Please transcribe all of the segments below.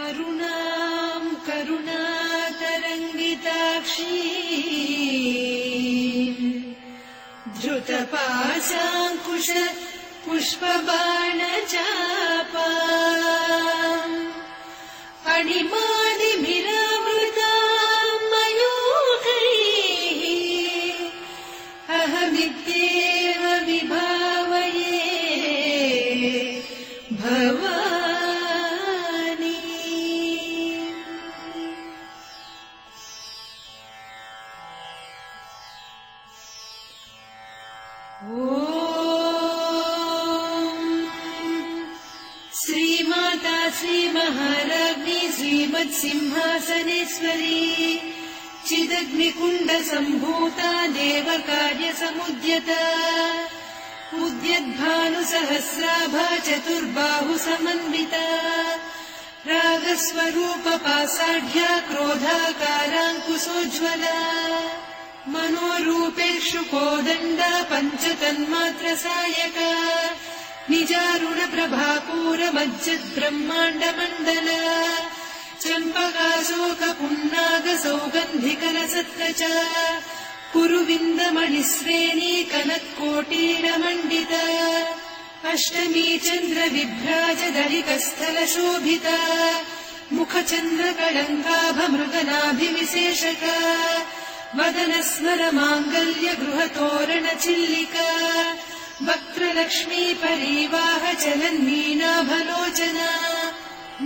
अरुणाम् करुणातरङ्गिताक्षी धृतपाशाङ्कुश पुष्पबाणचापा अणिमादिभिरावृताम् मयूखैः अहमित्येव विभावये भवानी। श्रीमाता श्रीमहाराज्ञी श्रीमत्सिंहासनेश्वरी चिदग्निकुण्डसम्भूता देवकार्यसमुद्यता उद्यद्भानुसहस्राभा चतुर्बाहुसमन्विता रागस्वरूपपासाढ्या क्रोधाकाराङ्कुशोज्ज्वला मनोरूपेषु कोदण्डा पञ्चतन्मात्रसायका निजारुणप्रभापूरमज्जद्ब्रह्माण्डमण्डला चम्पकाशोकपुन्नागसौगन्धिकलसत्कचा कुरुविन्दमणिश्रेणी कनत्कोटीरमण्डिता अष्टमी चन्द्रविभ्राजदलिकस्थलशोभिता मुखचन्द्रकलङ्काभमृगनाभिविशेषका वदनस्मरमाङ्गल्य गृहतोरणचिल्लिका वक्त्रलक्ष्मी परिवाह चलन्मीनाभलोचना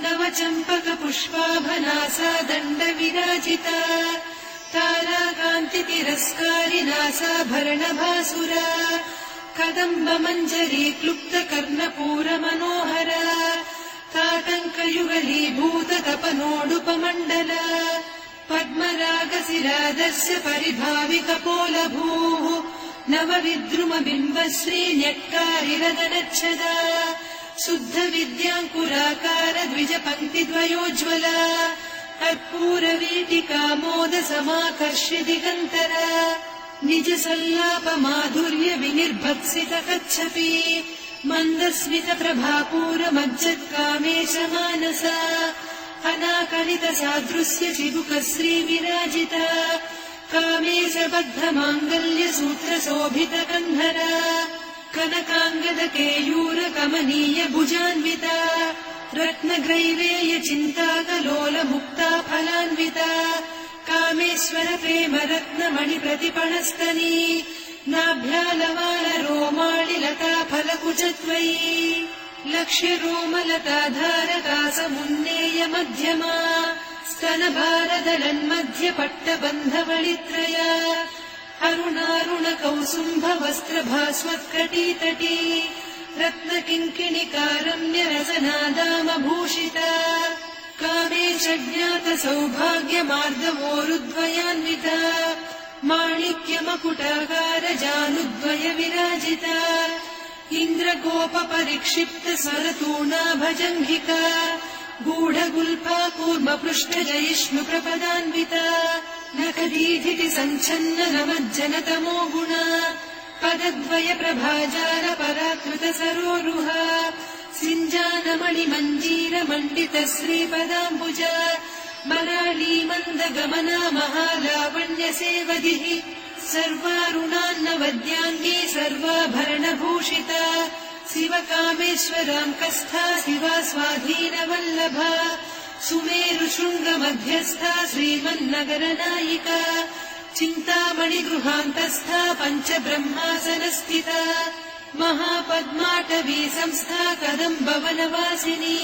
नवचम्पकपुष्पाभनासा दण्डविराजिता ताराकान्तितिरस्कारिनासाभरणभासुरा कदम्बमञ्जरी क्लुप्तकर्णपूरमनोहरा ताटङ्कयुगलीभूततपनोडुपमण्डला पद्मरागशिरादस्य परिभाविकपोलभूः नवविद्रुमबिम्बश्रीन्यक्कारिरदनच्छदा शुद्धविद्याङ्कुराकार द्विजपङ्क्तिद्वयोज्ज्वला कर्पूरवीटिकामोदसमाकर्ष्य दिगन्तरा निजसल्लापमाधुर्य विनिर्भत्सितकच्छपि मन्दस्मितप्रभापूरमज्जत्कामेशमानसा अनाकलितसादृश्य चिबुकश्रीविराजिता कामेशबद्धमाङ्गल्यसूत्रशोभितकन्धरा कनकाङ्गदकेयूरकमनीय भुजान्विता रत्नग्रैवेयचिन्ताकलोलमुक्ता फलान्विता कामेश्वर प्रेमरत्नमणिप्रतिपणस्तनी नाभ्यालवालरोमाणिलता फलकुचत्वयी लक्ष्यरोमलताधारकासमुन्नेय मध्यमा स्तनभारदलन्मध्यपट्टबन्धवलित्रया अरुणारुणकौसुम्भवस्त्रभास्वत्कटीतटी रत्नकिङ्किणिकारम्यरसनादामभूषिता कामेशज्ञातसौभाग्यमार्दवोरुद्वयान्विता माणिक्यमकुटाकारजानुद्वय विराजिता इन्द्रगोपपरिक्षिप्तस्वरतूणाभजङ्घिका गूढगुल्फा कूर्मपृष्ठजयिष्णुप्रपदान्विता नखदीधिति सञ्छन्न नमज्जनतमो गुणा पदद्वय प्रभाजार पराकृत सरोरुहा सिञ्जानमणिमञ्जीरमण्डित श्रीपदाम्बुजा मराळीमन्दगमना महालावण्यसेवधिः सर्वारुणान्नवद्याङ्गे सर्वाभरणभूषिता शिवकामेश्वराङ्कस्था शिवा स्वाधीनवल्लभा सुमेरुशृङ्गमध्यस्था श्रीमन्नगरनायिका चिन्तामणिगृहान्तस्था पञ्चब्रह्मासनस्थिता महापद्माटवी संस्था कदम्बवनवासिनी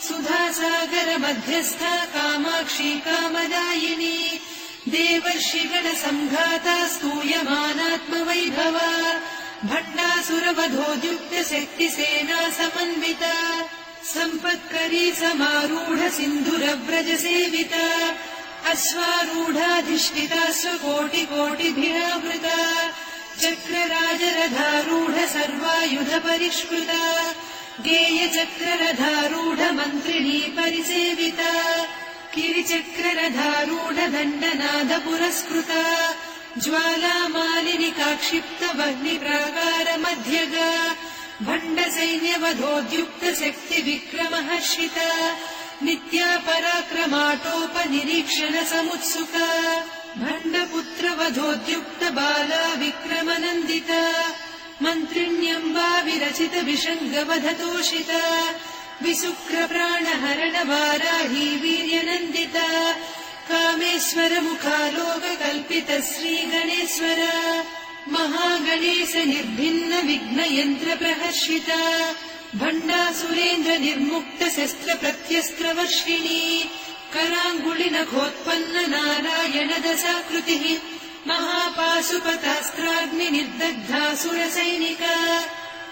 सुधासागरमध्यस्था कामाक्षी कामदायिनी देवर्षिगणसङ्घाता स्तूयमानात्मवैभवा भण्डासुरवधोद्युक्तशक्तिसेना समन्विता सम्पत्करी समारूढ सिन्धुरव्रजसेविता अश्वारूढाधिष्ठिता स्वकोटिकोटिभिरावृता चक्रराजरथारूढ सर्वायुधपरिष्कृता गेयचक्ररथारूढ मन्त्रिणी परिसेविता किरिचक्ररथारूढ दण्डनाद पुरस्कृता ज्वालामालिनिकाक्षिप्तवह्निप्राकारमध्यगा भण्डसैन्यवधोद्युक्तशक्तिविक्रमहर्षिता नित्या पराक्रमाटोपनिरीक्षण समुत्सुका भण्डपुत्रवधोद्युक्त बाला विक्रमनन्दिता मन्त्रिण्यम्बा विरचित विषङ्गवधतोषिता विशुक्रप्राणहरण वाराही वीर्यनन्दिता कामेश्वर मुखालोककल्पित श्रीगणेश्वर महागणेश निर्भिन्न विघ्नयन्त्र प्रहर्षिता भण्डासुरेन्द्र निर्मुक्त शस्त्र प्रत्यस्त्रवर्षिणी कराङ्गुलिनखोत्पन्न नारायण दशाकृतिः महापाशुपतास्त्राग्नि निर्दग्धासुरसैनिका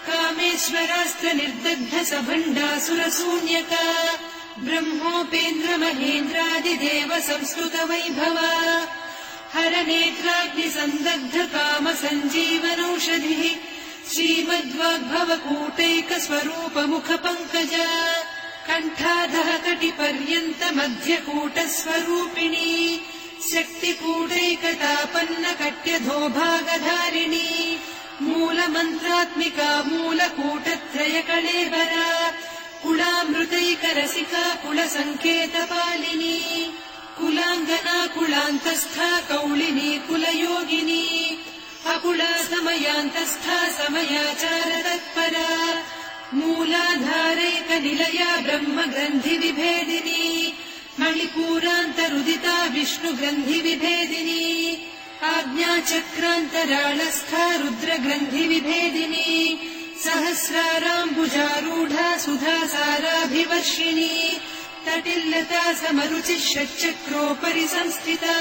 कामेश्वरास्त्र निर्दग्ध सभण्डासुरशून्यका ब्रह्मोपेन्द्र महेन्द्रादिदेव संस्तुत वैभवा हरनेत्राग्नि सन्दग्ध काम सञ्जीवनौषधिः श्रीमद्वाग्भवकूटैक स्वरूप मुख पङ्कजा कण्ठाधः कटिपर्यन्त मध्यकूट स्वरूपिणी शक्तिकूटैकतापन्न कट्यधोभागधारिणी मूलमन्त्रात्मिका मूलकूटत्रय कळेबरा कुलामृतैकरसिका कुलसङ्केतपालिनी कुलाङ्गना कुलान्तस्था कौलिनी कुलयोगिनी अकुला समयान्तस्था समयाचारतत्परा मूलाधारैकनिलया ब्रह्मग्रन्थिविभेदिनी मणिपूरान्तरुदिता विष्णुग्रन्थिविभेदिनी आज्ञाचक्रान्तराळस्था रुद्रग्रन्थिविभेदिनी सहस्राराम्बुजारूढा सुधासाराभिवर्षिणी तटिल्लता समरुचिः षट्चक्रोपरि संस्थिता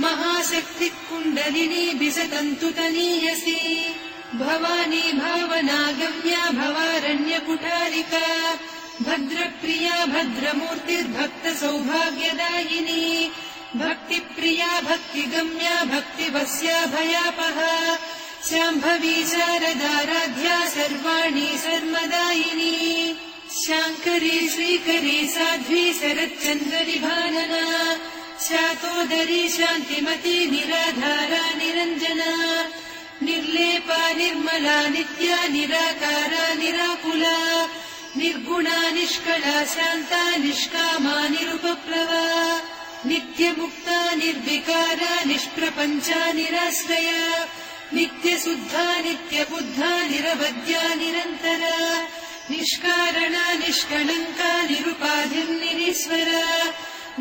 महाशक्तिः कुण्डलिनी बिसतन्तुतनीयसी भवानी भावनागम्या भवारण्यकुठारिका भद्रप्रिया भद्रमूर्तिर्भक्त सौभाग्यदायिनी भक्तिप्रिया भक्तिगम्या भक्तिवस्या भयापहा शाम्भवी शारदाराध्या सर्वाणि सर्वदायिनी शाङ्करी श्रीकरी साध्वी शरच्चन्द्रनिभानना शातोदरी शान्तिमती निराधारा निरञ्जना निर्लेपा निर्मला नित्या निराकारा निराकुला निर्गुणा निष्कला शान्ता निष्कामा निरुपप्लवा नित्यमुक्ता निर्विकारा निष्प्रपञ्चा निराश्रया नित्यशुद्धा नित्यबुद्धा निरवद्या निरन्तरा निष्कारणा निष्कलङ्का निरुपाधिर्निरीश्वरा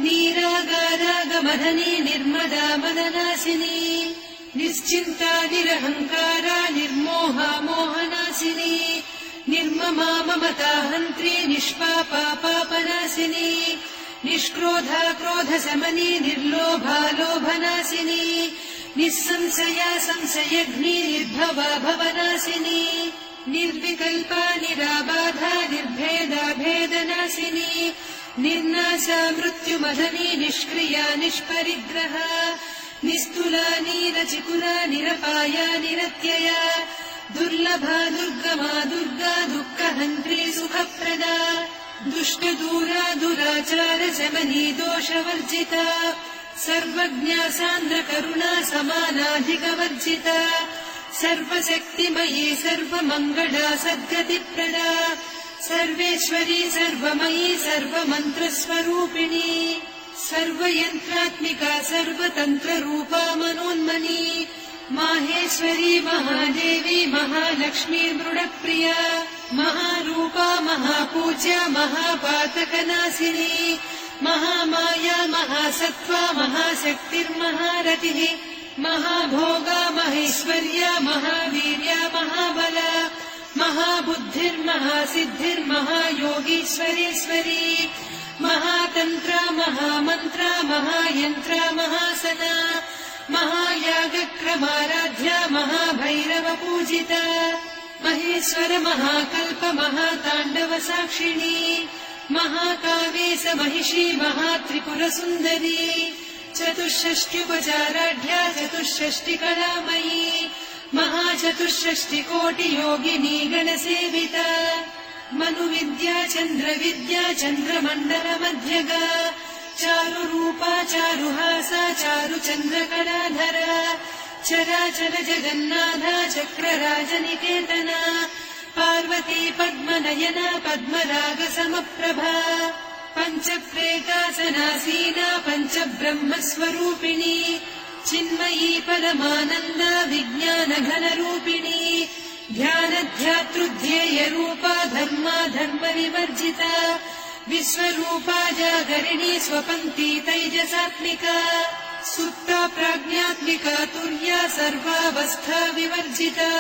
नीरागारागमदनी निर्मदा मदनासिनी निश्चिन्ता निरहङ्कारा निर्मोहा मोहनासिनी निर्ममा ममता हन्त्री निष्पापा पापनासिनी निष्क्रोधा क्रोधशमनी निर्लोभा लोभनासिनी निःसंशया संशयघ्नी निर्भवा भवनासिनी निर्विकल्पा निराबाधा निर्भेदा भेदनासिनी निर्नाशा मृत्युमदनी निष्क्रिया निष्परिग्रहा निस्तुला नीरचिकुला निरपाया निरत्यया दुर्लभा दुर्गमा दुर्गा दुःखहन्त्री सुखप्रदा दुष्टदूरा दुराचार शमनी दोषवर्जिता सर्वज्ञा सान्द्रकरुणा समानाधिकवर्जिता सर्वशक्तिमयी सर्वमङ्गला सद्गतिप्रदा सर्वेश्वरी सर्वमयी सर्वमन्त्रस्वरूपिणी सर्वयन्त्रात्मिका सर्वतन्त्ररूपा मनोन्मनी माहेश्वरी महादेवी महालक्ष्मी मृडप्रिया महारूपा महापूज्या महापातकनाशिनी महामाया महासत्त्वा महाशक्तिर्महारतिः महाभोगा महेश्वर्या महावीर्या महाबला महाबुद्धिर्महासिद्धिर्महायोगीश्वरेश्वरी महातन्त्रा महामन्त्रा महायन्त्रा महासना महायागक्रमाराध्या महाभैरवपूजिता महेश्वर महाकल्प महाताण्डव साक्षिणी महाकावेश महिषी महात्रिपुरसुन्दरी चतुष्षष्ट्युपचाराढ्या चतुष्षष्टिकलामयी महाचतुष्षष्टिकोटियोगिनी गणसेविता मनुविद्या चन्द्रविद्या चन्द्रमण्डलमध्यगा चारुरूपा चारुहासा चारुचन्द्रकलाधरा चराचर जगन्नाथा चक्रराजनिकेतना पार्वती पद्मनयना पद्मरागसमप्रभा पञ्चप्रेतासनासीना पञ्चब्रह्मस्वरूपिणी चिन्मयी परमानन्दा विज्ञानघनरूपिणी ध्यानध्यातृध्येयरूपा धर्मा धर्मविवर्जिता विश्वरूपा जागरिणी स्वपन्ती तैजसात्मिका सुप्ता प्राज्ञात्मिका तुर्या सर्वावस्था विवर्जिता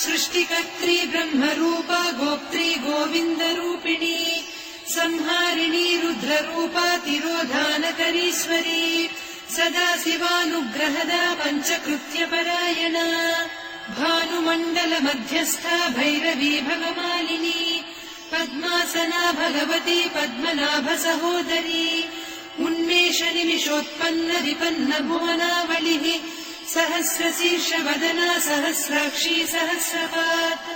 सृष्टिकर्त्री ब्रह्मरूपा गोप्त्री गोविन्दरूपिणी संहारिणी रुद्ररूपा तिरोधानकरीश्वरी सदा शिवानुग्रहदा पञ्चकृत्यपरायणा भानुमण्डलमध्यस्था भैरवी भगमालिनी पद्मासना भगवती पद्मनाभसहोदरी उन्मेषनिमिषोत्पन्न विपन्न भुवनावलिः सहस्रशीर्षवदना सहस्राक्षी सहस्रपात्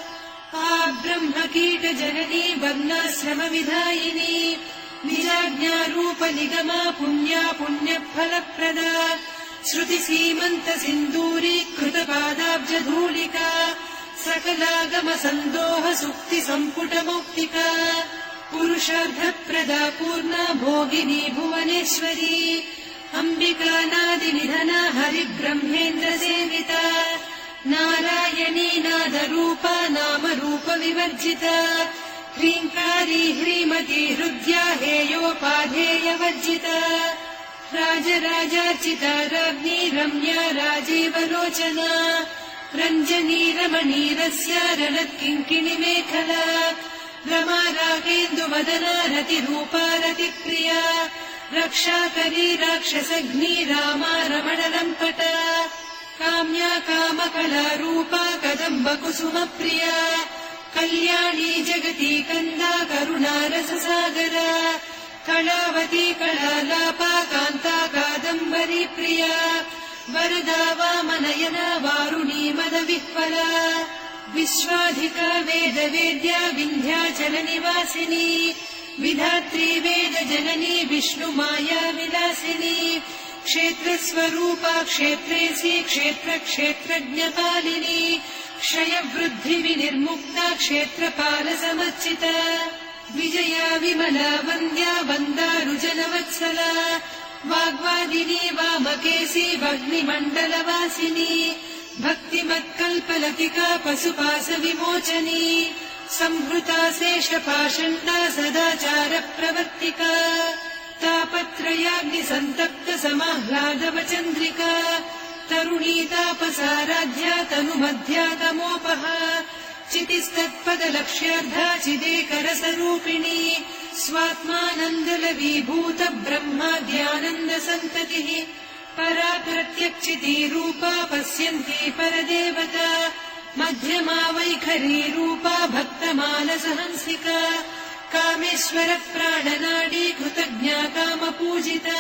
ब्रह्मकीटजननी वर्णाश्रमविधायिनी निजाज्ञारूपनिगमा पुण्या पुण्यफलप्रदा श्रुतिसीमन्तसिन्दूरीकृतपादाब्जधूलिका सकलागमसन्दोह सुक्तिसम्पुटमौक्तिका पुरुषार्थप्रदा पूर्णा भोगिनी भुवनेश्वरी अम्बिकानादिनिधना हरिब्रह्मेन्द्रसेविता नारायणी नादरूपा नामरूपविवर्जिता ह्रीङ्कारी ह्रीमती हृद्या हेयोपाधेयवर्जिता राजराजार्चिता राज्ञी रम्या राजीवलोचना रञ्जनी रमणीरस्या रणत्किङ्किणिमेखला रमा रागेन्दुवदना रतिरूपा रतिप्रिया रक्षाकरी राक्षसघ्नी रामा रमणलम्पटा काम्या कामकलारूपा कदम्बकुसुमप्रिया कल्याणी जगती कन्दा करुणारससागरा कलावती कलालापा कान्ता कादम्बरी प्रिया वरदा वामनयना वारुणी मदविह्वला विश्वाधिका वेदवेद्या विन्ध्याचलनिवासिनी विधात्री वेदजननी विष्णुमाया विलासिनी क्षेत्रस्वरूपा क्षेत्रेसी क्षेत्रक्षेत्रज्ञपालिनी क्षयवृद्धिविनिर्मुक्ता क्षेत्रपालसमर्चिता विजया विमला वन्द्या वन्दारुजनवत्सला वाग्वादिनी वामकेशी वह्निमण्डलवासिनी भक्तिमत्कल्पलतिका पशुपाशविमोचनी संहृता शेषपाषण्डा सदाचारप्रवर्तिका तापत्रयाग्निसन्तप्त समाह्लादवचन्द्रिका तरुणी तापसाराध्या तनुमध्या तमोपहा चितिस्तत्पदलक्ष्यार्धा चिदेकरसरूपिणी स्वात्मानन्दलवीभूत ब्रह्माद्यानन्दसन्ततिः परा प्रत्यक्षितीरूपा पश्यन्ती परदेवता मध्यमा वैखरीरूपा भक्तमानसहंसिका कामेश्वरप्राणनाडी कृतज्ञा कामपूजिता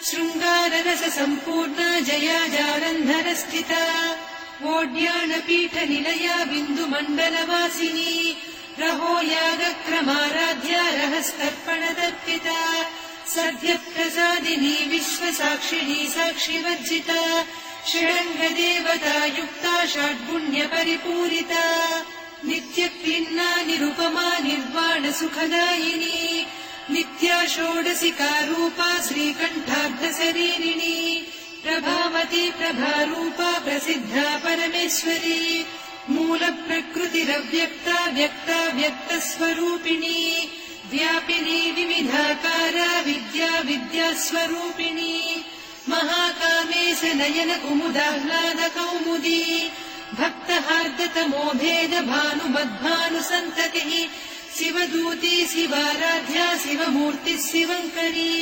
शृङ्गाररससम्पूर्णा जया जालन्धरस्थिता वोड्यानपीठनिलया बिन्दुमण्डलवासिनी रहो यागक्रमाराध्या रहस्तर्पणदर्पिता सद्यप्रसादिनी विश्वसाक्षिणी साक्षिवर्जिता षडङ्गदेवता युक्ता षड्गुण्यपरिपूरिता नित्यक्लिन्ना निरुपमा निर्वाणसुखदायिनी नित्या षोडशिका रूपा श्रीकण्ठार्धशरीरिणी प्रभावती प्रभारूपा प्रसिद्धा परमेश्वरी मूलप्रकृतिरव्यक्ता व्यक्ता व्यक्तस्वरूपिणी व्यापिनी विविधाकारा विद्या विद्यास्वरूपिणी महाकामेश नयन कुमुदाह्लादकौमुदी भक्तहार्दतमोभेद भानुमद्भानुसन्ततिः शिवदूती शिवाराध्या शिवमूर्तिः शिवङ्करी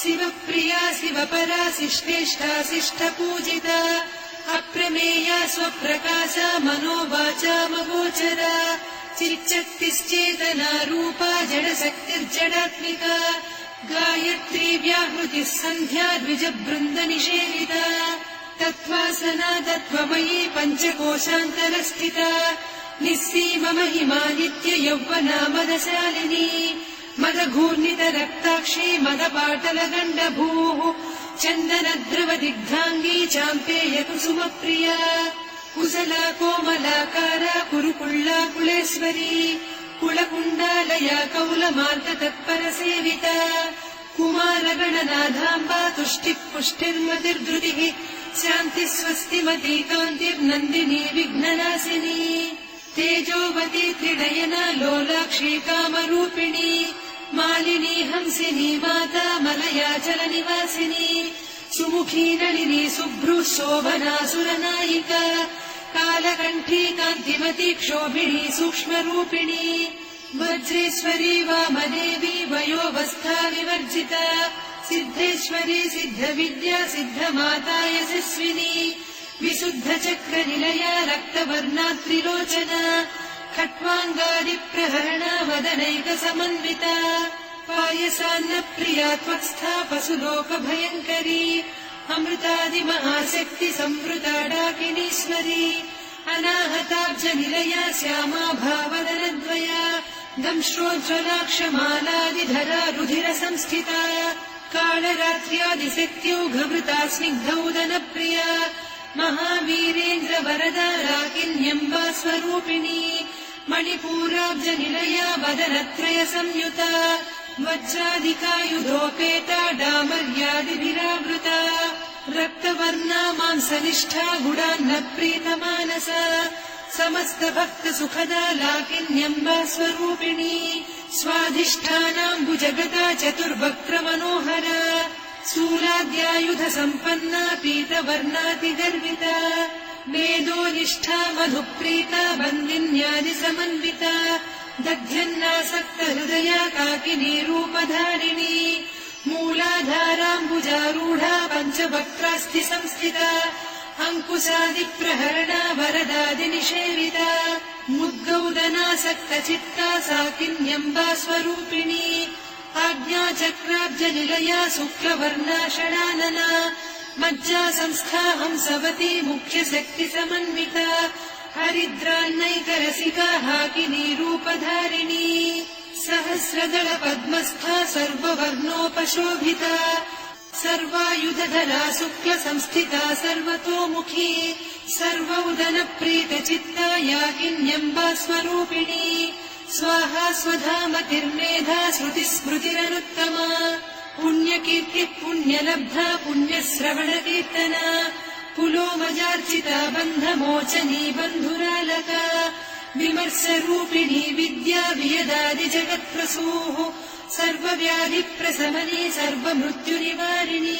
शिवप्रिया शिवपरा शिष्टेष्टा शिष्टपूजिता अप्रमेया स्वप्रकाशा मनोवाचामगोचरा चिच्चक्तिश्चेतना रूपा जडशक्तिर्जडात्मिका गायत्री व्याहृतिः सन्ध्या द्विजबृन्दनिषेविता तत्त्वासना तत्त्वमयी पञ्चकोशान्तरस्थिता निःसीममहिमा नित्ययौवना मदशालिनी मदघूर्णितरक्ताक्षी मदपाटलगण्डभूः चन्दनद्रवदिग्धाङ्गी चाम्पेयकुसुमप्रिया कुशला कोमलाकारा कुरुकुल्ला कुलेश्वरी कुलकुण्डालया कौला मार्गतत्परसेविता कुमारगणनाथाम्बा तुष्टिः पुष्टिर्मतिर्धृतिः शान्तिः स्वस्तिमती कान्तिर्नन्दिनी विघ्ननाशिनी तेजोवती त्रिनयना लोलाक्षी कामरूपिणी मालिनी हंसिनी माता मलयाचलनिवासिनी सुमुखी नलिनी शुभ्रुः शोभना सुरनायिका कालकण्ठी कान्तिमती क्षोभिणी सूक्ष्मरूपिणी वज्रेश्वरी वामदेवी वयोवस्था विवर्जिता सिद्धेश्वरी सिद्धविद्या सिद्धमाता यशस्विनी विशुद्धचक्रनिलया रक्तवर्णा त्रिलोचना खट्वाङ्गादिप्रहरणा वदनैकसमन्विता पायसान्नप्रिया त्वत्स्था पशुलोकभयङ्करी अमृतादिमहाशक्तिसंवृता डाकिनीश्वरी अनाहताब्जनिलया श्यामा भावदनद्वया दंश्रोज्ज्वलाक्षमालादिधरा रुधिरसंस्थिता कालरात्र्यादिशक्त्योघमृता स्निग्धौदनप्रिया महावीरेन्द्रवरदा राकिन्यम्बा स्वरूपिणी मणिपूराब्जनिलया वदनत्रयसंयुता वज्रादिकायुधोपेता डामर्यादिभिरावृता रक्तवर्णा मांसनिष्ठा गुडान्नप्रीतमानसा समस्तभक्तसुखदा लाकिन्यम्बा स्वरूपिणी स्वाधिष्ठानाम्बुजगता चतुर्वक्त्रमनोहरा शूलाद्यायुधसम्पन्ना पीतवर्णातिगर्विता वेदोनिष्ठा मधुप्रीता बन्दिन्यादिसमन्विता दध्यन्नासक्तहृदया काकिनी रूपधारिणी मूलाधाराम्बुजारूढा पञ्चवक्त्रास्ति संस्थिता अङ्कुशादिप्रहरणा वरदादिनिषेविता मुद्गौदनासक्तचित्ता साकिन्यम्बा स्वरूपिणी आज्ञाचक्राब्जनिलया शुक्लवर्णा षडानना मज्जा संस्था हंसवती मुख्यशक्तिसमन्विता हरिद्रान्नैकरसिका हाकिनी रूपधारिणी सहस्रदल पद्मस्था सर्ववर्णोपशोभिता सर्वायुधधरा शुक्लसंस्थिता सर्वतोमुखी सर्वौदनप्रीतचित्ता याकिन्यम्बा स्वरूपिणी स्वाहा स्वधामतिर्मेधा श्रुतिस्मृतिरनुत्तमा पुण्यकीर्तिः पुण्यलब्धा पुण्यश्रवणकीर्तना पुलोमजार्चिता बन्धमोचनी बन्धुरालका विमर्शरूपिणी विद्या वियदादिजगत्प्रसूः सर्वव्याधिप्रशमनी सर्वमृत्युनिवारिणी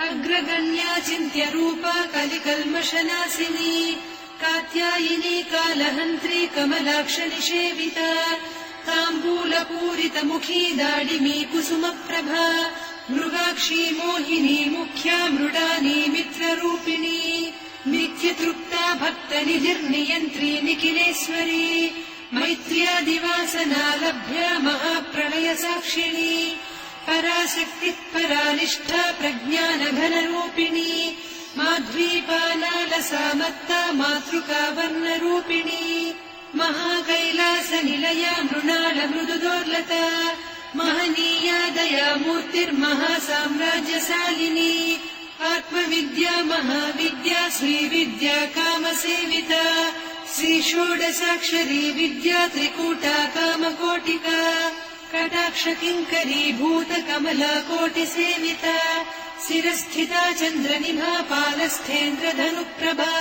अग्रगण्या चिन्त्यरूपा कलिकल्मषनाशिनी कात्यायिनी कालहन्त्री कमलाक्षनिषेविता ताम्बूलपूरितमुखी दाडिमी कुसुमप्रभा मृगाक्षी मोहिनी मुख्या मृडानी मित्ररूपिणी नित्यतृप्ता भक्तनिधिर्नियन्त्री निखिलेश्वरी मैत्र्यादिवासना लभ्या महाप्रलयसाक्षिणी पराशक्तिः परानिष्ठा प्रज्ञानघनरूपिणी माध्वीपालालसामत्ता मातृका वर्णरूपिणी महाकैलासनिलया मृणालमृदुदोर्लता महनीया दया मूर्तिर्महासाम्राज्यशालिनी आत्मविद्या महाविद्या श्रीविद्या कामसेविता श्रीषोडशाक्षरी विद्या त्रिकूटा कामकोटिका कटाक्षकिङ्करी भूतकमला कोटिसेविता शिरस्थिता चन्द्रनिभा पालस्थेन्द्रधनुप्रभा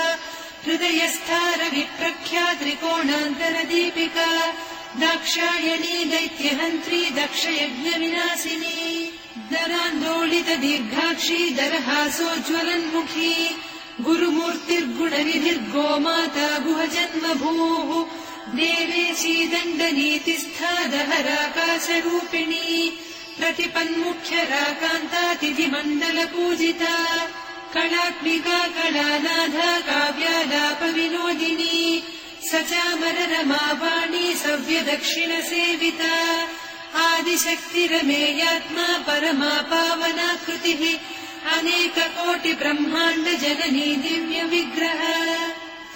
हृदयस्था रविप्रख्या त्रिकोणान्तरदीपिका दाक्षायणी दैत्यहन्त्री दक्षयज्ञविनाशिनी दरान्दोलितदीर्घाक्षी दरहासोज्ज्वलन्मुखी गुरुमूर्तिर्गुणनिधिर्गोमाता गुहजन्मभूः देवेशी दण्डनीतिस्था दहराकाशरूपिणी प्रतिपन्मुख्यराकान्ता तिथिमण्डलपूजिता कलात्मिका कलानाथा काव्यालापविनोदिनी सचामररमावाणी सव्यदक्षिणसेविता आदिशक्तिरमेयात्मा परमा पावनाकृतिः अनेककोटिब्रह्माण्डजननी दिव्यविग्रह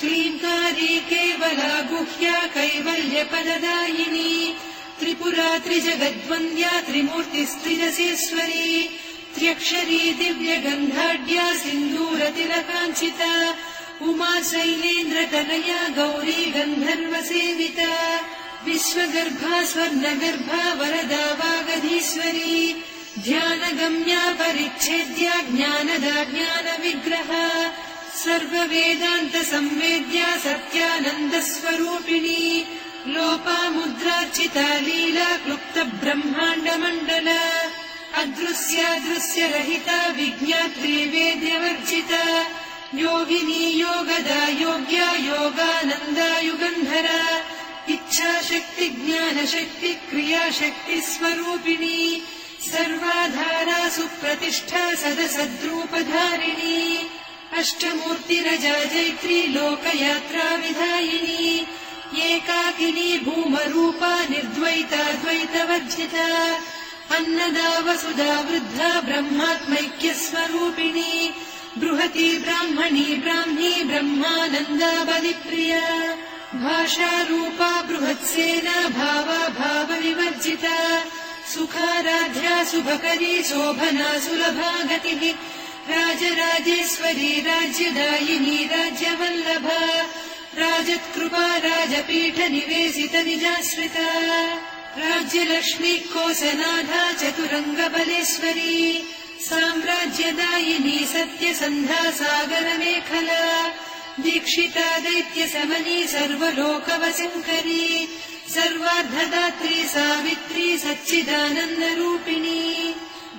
क्लीङ्कारी केवला गुह्या कैवल्यपददायिनी त्रिपुरा त्रिजगद्वन्द्या त्रिमूर्तिस्त्रिदशेश्वरी त्र्यक्षरी दिव्यगन्धाढ्या सिन्दूरतिलकाञ्चिता उमा शैलेन्द्रतनया गौरी गन्धर्वसेविता विश्वगर्भा स्वर्णगर्भा वरदा वागधीश्वरी ध्यानगम्या परिच्छेद्या ज्ञानदा ज्ञानविग्रहा सर्ववेदान्तसंवेद्या सत्यानन्दस्वरूपिणी लोपामुद्रार्चिता लीला क्लुप्तब्रह्माण्डमण्डला अदृश्यादृश्यरहिता विज्ञात्री वेद्यवर्जिता योगिनी योगदा योग्या योगानन्दा युगन्धरा इच्छाशक्ति ज्ञानशक्ति क्रियाशक्ति स्वरूपिणी सर्वाधारा सुप्रतिष्ठा सदसद्रूपधारिणी अष्टमूर्तिरजा जैत्री लोकयात्रा विधायिनी एकाकिनी भूमरूपा निर्द्वैता द्वैतवर्जिता अन्नदा वसुधा वृद्धा ब्रह्मात्मैक्यस्वरूपिणी बृहती ब्राह्मणी ब्राह्मी ब्रह्मानन्दा बलिप्रिया भाषारूपा बृहत्सेना भावा भावविवर्जिता सुखाराध्या शुभकरी शोभना सुलभा गतिः राजराजेश्वरी राज्यदायिनी राज्यवल्लभा राजत्कृपा राजपीठ निवेशित निजाश्रिता राज्यलक्ष्मी कोसनाधा चतुरङ्गबलेश्वरी साम्राज्यदायिनी सत्यसन्धा सागरमेखला दीक्षिता दैत्यसमनी सर्वलोकवशङ्करी सर्वार्धदात्री सावित्री सच्चिदानन्दरूपिणी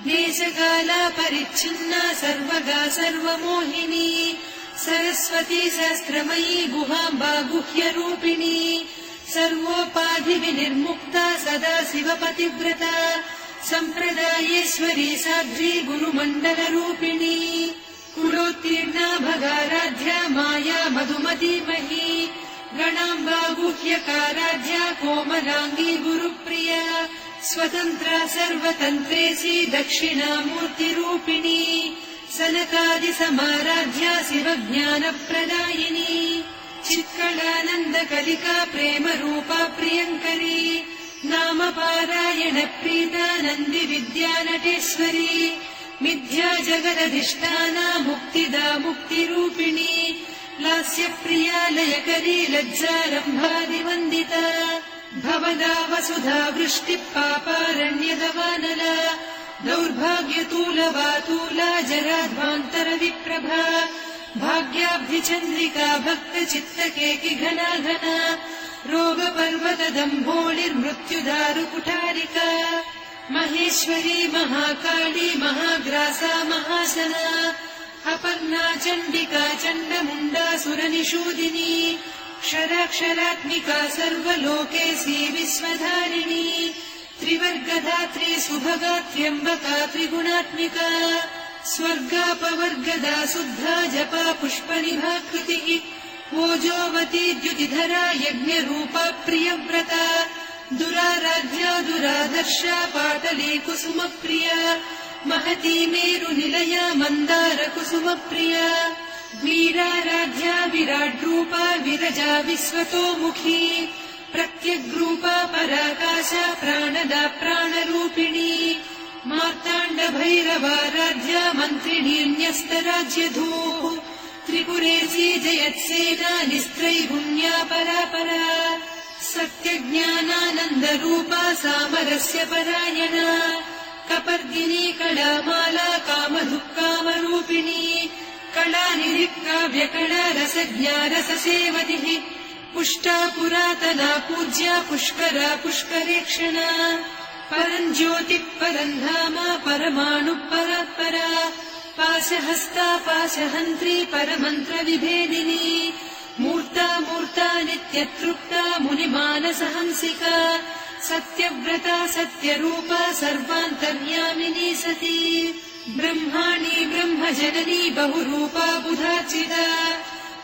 देशकाला परिच्छिन्ना सर्वगा सर्वमोहिनी सरस्वती सहस्रमयी गुहाम्बा गुह्यरूपिणी सर्वोपाधिविनिर्मुक्ता सदा शिवपतिव्रता सम्प्रदायेश्वरी साध्वी गुरुमण्डलरूपिणी कुलोत्तीर्णा भगाराध्या माया मधुमतीमही गणाम्बा गुह्यकाराध्या कोमलाङ्गी गुरुप्रिया स्वतन्त्रा सर्वतन्त्रेसी दक्षिणामूर्तिरूपिणी सनकादिसमाराध्या शिवज्ञानप्रदायिनी चित्कलानन्दकलिका प्रेमरूपा प्रियङ्करी नामपारायणप्रीता नन्दिविद्यानटेश्वरी मिथ्या जगदधिष्ठाना मुक्तिदा मुक्तिरूपिणी लास्यप्रिया लयकरी लज्जारम्भादिवन्दिता भवदा वसुधा वृष्टिः पापारण्यदवानला दौर्भाग्यतूलवातूला जराध्वान्तरविप्रभा भाग्याब्धिचन्द्रिका भक्तचित्तकेकि घना घना रोगपर्वतदम्भोळिर्मृत्युदारुकुठारिका महेश्वरी महाकाली महाग्रासा महाशना अपर्णा चण्डिका चण्डमुण्डा सुरनिषूदिनी क्षराक्षरात्मिका सर्वलोकेशी विश्वधारिणी त्रिवर्गधात्री सुभगा त्र्यम्बका त्रिगुणात्मिका स्वर्गापवर्गदा शुद्धा जपा पुष्पनिभाकृतिः ओजोवती द्युतिधरा यज्ञरूपा प्रियव्रता दुराराध्या दुरादर्शा पाटली कुसुमप्रिया महती मेरुनिलया मन्दारकुसुमप्रिया वीराराध्या विराड्रूपा विरजा विश्वतोमुखी प्रत्यग्रूपा पराकाशा प्राणदा प्राणरूपिणी मार्ताण्डभैरवाराध्या मन्त्रिणी न्यस्तराज्यधूः त्रिपुरेशी जयत्सेना निस्त्रैगुण्या परापरा सत्यज्ञानानन्दरूपा सामरस्य परायणा कपर्दिनी कलामाला कामधुक्कामरूपिणी कलानिधिकाव्यकला रसज्ञा रससेवतिः पुष्टा पुरातना पूज्या पुष्करा पुष्करेक्षणा परञ्ज्योतिः परन्धामा परमाणुः परात्परा पाशहस्ता पाशहन्त्री परमन्त्रविभेदिनी मूर्ता मूर्ता नित्यतृप्ता मुनिमानसहंसिका सत्यव्रता सत्यरूपा सर्वान्तर्यामिनी सती ब्रह्माणी ब्रह्मजननी बहुरूपा बुधार्चिता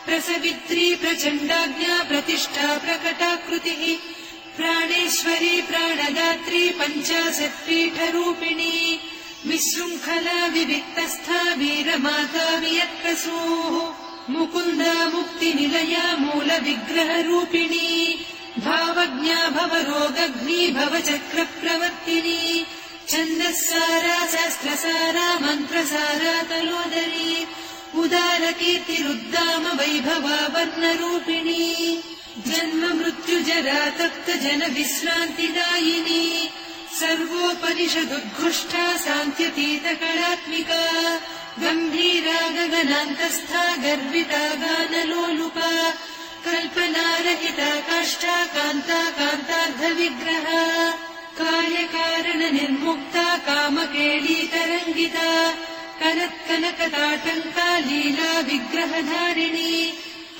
प्रसवित्री प्रचण्डाज्ञा प्रतिष्ठा प्रकटाकृतिः प्राणेश्वरी प्राणदात्री पञ्चाशत्पीठरूपिणी विशृङ्खला विविक्तस्था वीरमाता वियत्प्रसूः मुकुन्दा मुक्तिनिलया मूलविग्रहरूपिणी भावज्ञा भवरोगग्नी भवचक्रप्रवर्तिनी छन्दःसारा शास्त्रसारा मन्त्रसारा तलोदरी उदारकीर्तिरुद्दाम वैभवा वर्णरूपिणी जन्म मृत्युजरा तप्त जन विश्रान्तिदायिनी सर्वोपनिषदुद्घुष्टा सान्त्यतीतकलात्मिका गम्भीरा गगनान्तस्था गर्विता गानलोलुपा कल्पनारहिता काष्ठा कान्ता कान्तार्धविग्रहा कार्यकारण निर्मुक्ता कामकेळीतरङ्गिता कनत्कनकताटङ्का लीला विग्रहधारिणी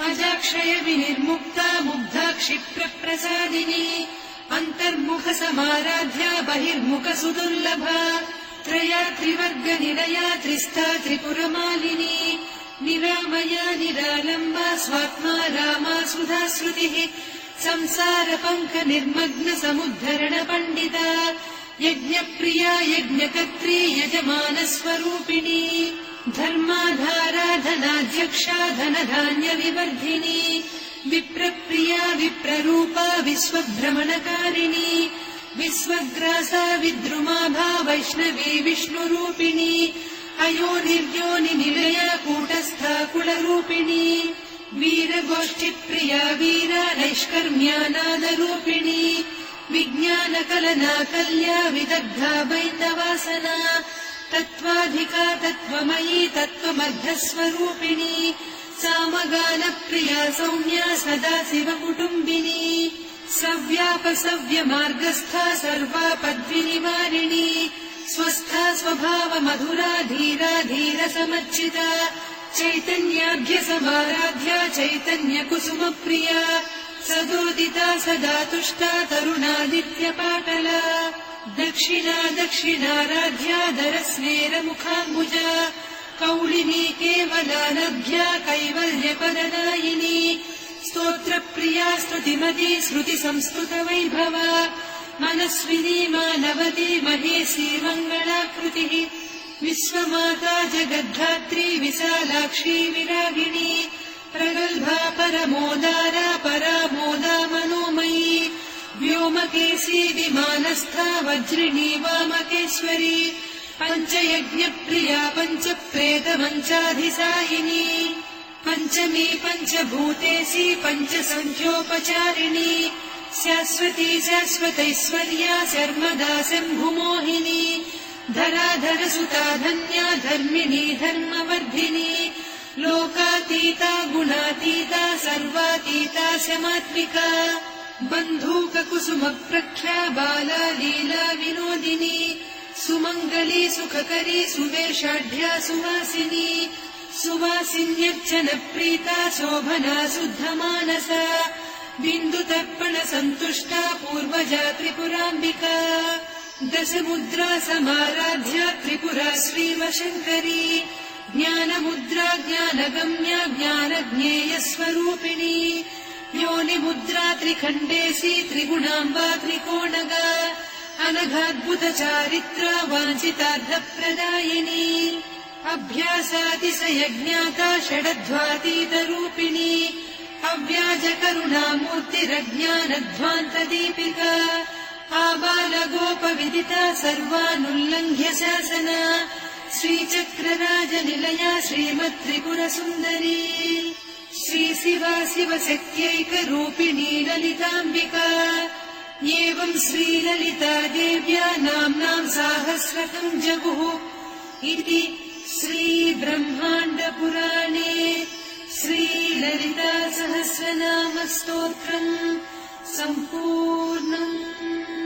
अजाक्षय विनिर्मुक्ता मुग्धा क्षिप्रप्रसादिनी अन्तर्मुख समाराध्या बहिर्मुख सुदुर्लभा त्रया त्रिवर्गनिलया त्रिस्था त्रिपुरमालिनी निरामया निरालम्बा स्वात्मा रामा सुधा श्रुतिः संसारपङ्क निर्मग्न समुद्धरण पण्डिता यज्ञप्रिया यज्ञकर्त्री यजमानस्वरूपिणी धर्माधारा धनाध्यक्षा धनधान्य विवर्धिनी विप्रप्रिया विप्ररूपा विश्वभ्रमणकारिणी विश्वग्रासा विद्रुमाभा वैष्णवी विष्णुरूपिणी अयोनिर्योनिनिलया कूटस्था कुलरूपिणी वीरगोष्ठिप्रिया वीरा नैष्कर्म्यानादरूपिणी विज्ञानकलना कल्या विदग्धा बैन्दवासना तत्त्वाधिका तत्त्वमयी तत्त्वमर्धस्वरूपिणी सामगानप्रिया सौम्या सदा शिवकुटुम्बिनी सव्यापसव्यमार्गस्था सर्वापद्विनिवारिणी स्वस्था स्वभावमधुरा धीरा धीरसमर्चिता चैतन्याभ्यसमाराध्या चैतन्यकुसुमप्रिया सदोदिता सदा तुष्टा तरुणादित्यपाटला दक्षिणा दक्षिणाराध्या दरस्नेरमुखाम्बुजा कौलिनी केवलानभ्या कैवल्यपददायिनी स्तोत्रप्रिया स्तुतिमती श्रुतिसंस्तुतवैभवा मनस्विनी मानवती महेशी मङ्गलाकृतिः विश्वमाता जगद्धात्री विशालाक्षी विरागिणी प्रगल्भा परमोदारा परामोदा मनोमयी व्योमकेशी विमानस्था वज्रिणी वामकेश्वरी पञ्चयज्ञप्रिया पञ्चप्रेतमञ्चाधिसायिनी पञ्चमी पञ्चभूतेशी पञ्चसङ्ख्योपचारिणी शाश्वती शाश्वतैश्वर्या शर्मदा शम्भुमोहिनी धराधरसुता धन्या धर्मिणी धर्मवर्धिनी लोकातीता गुणातीता सर्वातीता शमात्मिका बन्धूककुसुमप्रख्या बाला लीला विनोदिनी सुमङ्गली सुखकरी सुवेषाढ्या सुवासिनी सुवासिन्यर्चनप्रीता शोभना शुद्धमानसा बिन्दुतर्पणसन्तुष्टा पूर्वजा त्रिपुराम्बिका दशमुद्रा समाराध्या त्रिपुरा श्रीवशङ्करी ज्ञानमुद्रा ज्ञानगम्या ज्ञानज्ञेयस्वरूपिणी योनिमुद्रा त्रिखण्डेशी त्रिगुणाम्बा त्रिकोणगा अनघाद्भुतचारित्रा वाञ्छितार्थप्रदायिनी अभ्यासातिशयज्ञाता षडध्वातीतरूपिणी अव्याजकरुणामूर्तिरज्ञानध्वान्तदीपिका आबालगोपविदिता सर्वानुल्लङ्घ्य शासना श्रीचक्रराजनिलया श्रीमत्त्रिपुरसुन्दरी श्रीशिवा शिवशक्त्यैकरूपिणी ललिताम्बिका एवं श्रीललिता देव्या नाम्नां साहस्रकं जगुः इति श्रीब्रह्माण्डपुराणे श्रीललिता सहस्रनामस्तोत्रम् सम्पूर्णम्।